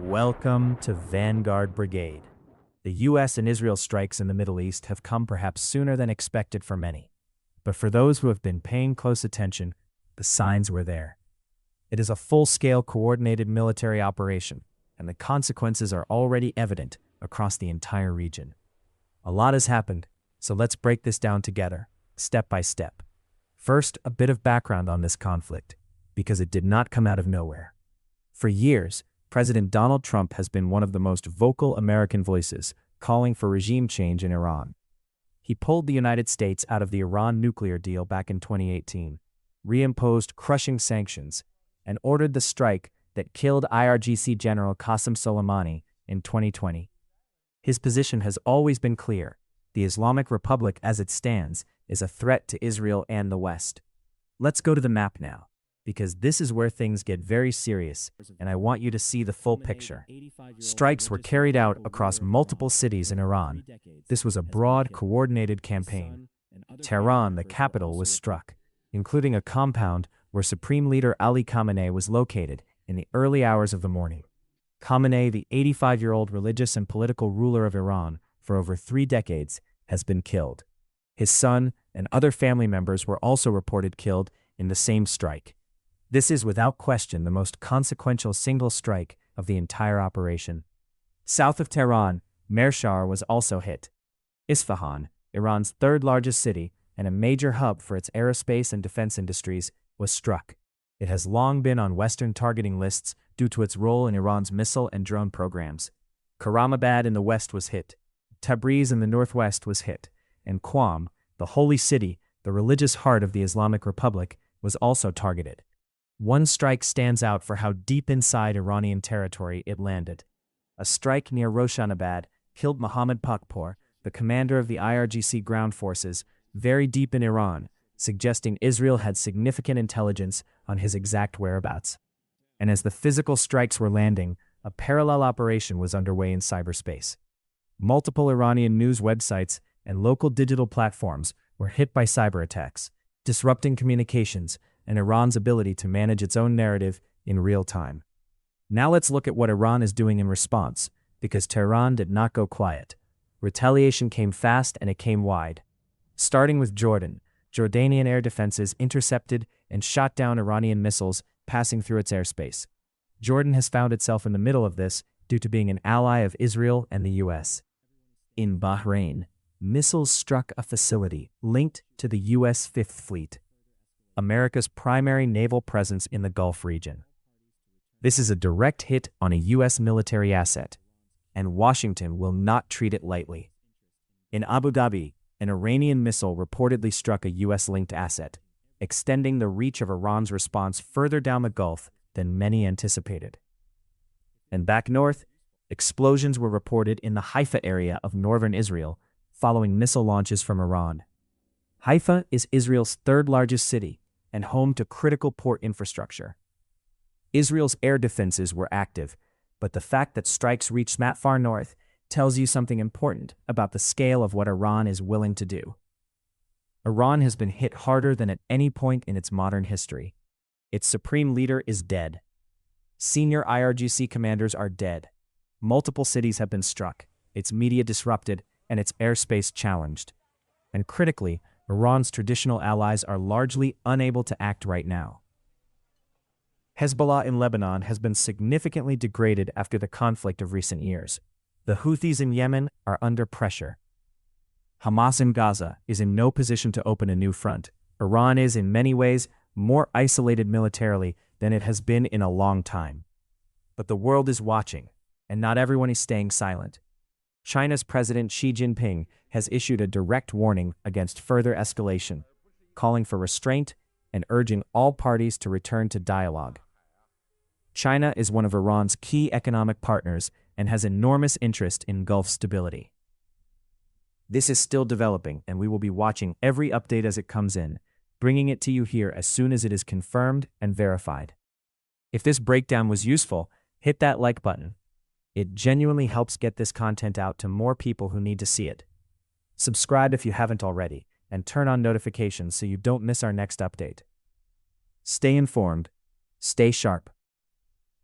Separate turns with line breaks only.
Welcome to Vanguard Brigade. The U.S. and Israel strikes in the Middle East have come perhaps sooner than expected for many. But for those who have been paying close attention, the signs were there. It is a full-scale coordinated military operation, and the consequences are already evident across the entire region. A lot has happened, so let's break this down together, step by step. First, a bit of background on this conflict, because it did not come out of nowhere. For years, President Donald Trump has been one of the most vocal American voices calling for regime change in Iran. He pulled the United States out of the Iran nuclear deal back in 2018, reimposed crushing sanctions, and ordered the strike that killed IRGC General Qasem Soleimani in 2020. His position has always been clear. The Islamic Republic as it stands is a threat to Israel and the West. Let's go to the map now, because this is where things get very serious, and I want you to see the full picture. Strikes were carried out across multiple cities in Iran. This was a broad, coordinated campaign. Tehran, the capital, was struck, including a compound where Supreme Leader Ali Khamenei was located in the early hours of the morning. Khamenei, the 85-year-old religious and political ruler of Iran for over 3 decades, has been killed. His son and other family members were also reported killed in the same strike. This is without question the most consequential single strike of the entire operation. South of Tehran, Mehrshahr was also hit. Isfahan, Iran's third-largest city and a major hub for its aerospace and defense industries, was struck. It has long been on Western targeting lists due to its role in Iran's missile and drone programs. Khorramabad in the west was hit. Tabriz in the northwest was hit. And Qom, the holy city, the religious heart of the Islamic Republic, was also targeted. One strike stands out for how deep inside Iranian territory it landed. A strike near Roshan Abad killed Mohammad Pakpour, the commander of the IRGC ground forces, very deep in Iran, suggesting Israel had significant intelligence on his exact whereabouts. And as the physical strikes were landing, a parallel operation was underway in cyberspace. Multiple Iranian news websites and local digital platforms were hit by cyberattacks, disrupting communications and Iran's ability to manage its own narrative in real time. Now let's look at what Iran is doing in response, because Tehran did not go quiet. Retaliation came fast and it came wide. Starting with Jordan, Jordanian air defenses intercepted and shot down Iranian missiles passing through its airspace. Jordan has found itself in the middle of this due to being an ally of Israel and the U.S. In Bahrain, missiles struck a facility linked to the U.S. Fifth Fleet, America's primary naval presence in the Gulf region. This is a direct hit on a U.S. military asset, and Washington will not treat it lightly. In Abu Dhabi, an Iranian missile reportedly struck a U.S.-linked asset, extending the reach of Iran's response further down the Gulf than many anticipated. And back north, explosions were reported in the Haifa area of northern Israel following missile launches from Iran. Haifa is Israel's third-largest city and home to critical port infrastructure. Israel's air defenses were active, but the fact that strikes reached that far north tells you something important about the scale of what Iran is willing to do. Iran has been hit harder than at any point in its modern history. Its supreme leader is dead. Senior IRGC commanders are dead. Multiple cities have been struck, its media disrupted, and its airspace challenged. And critically, Iran's traditional allies are largely unable to act right now. Hezbollah in Lebanon has been significantly degraded after the conflict of recent years. The Houthis in Yemen are under pressure. Hamas in Gaza is in no position to open a new front. Iran is, in many ways, more isolated militarily than it has been in a long time. But the world is watching, and not everyone is staying silent. China's President Xi Jinping has issued a direct warning against further escalation, calling for restraint and urging all parties to return to dialogue. China is one of Iran's key economic partners and has enormous interest in Gulf stability. This is still developing, and we will be watching every update as it comes in, bringing it to you here as soon as it is confirmed and verified. If this breakdown was useful, hit that like button. It genuinely helps get this content out to more people who need to see it. Subscribe if you haven't already, and turn on notifications so you don't miss our next update. Stay informed, stay sharp.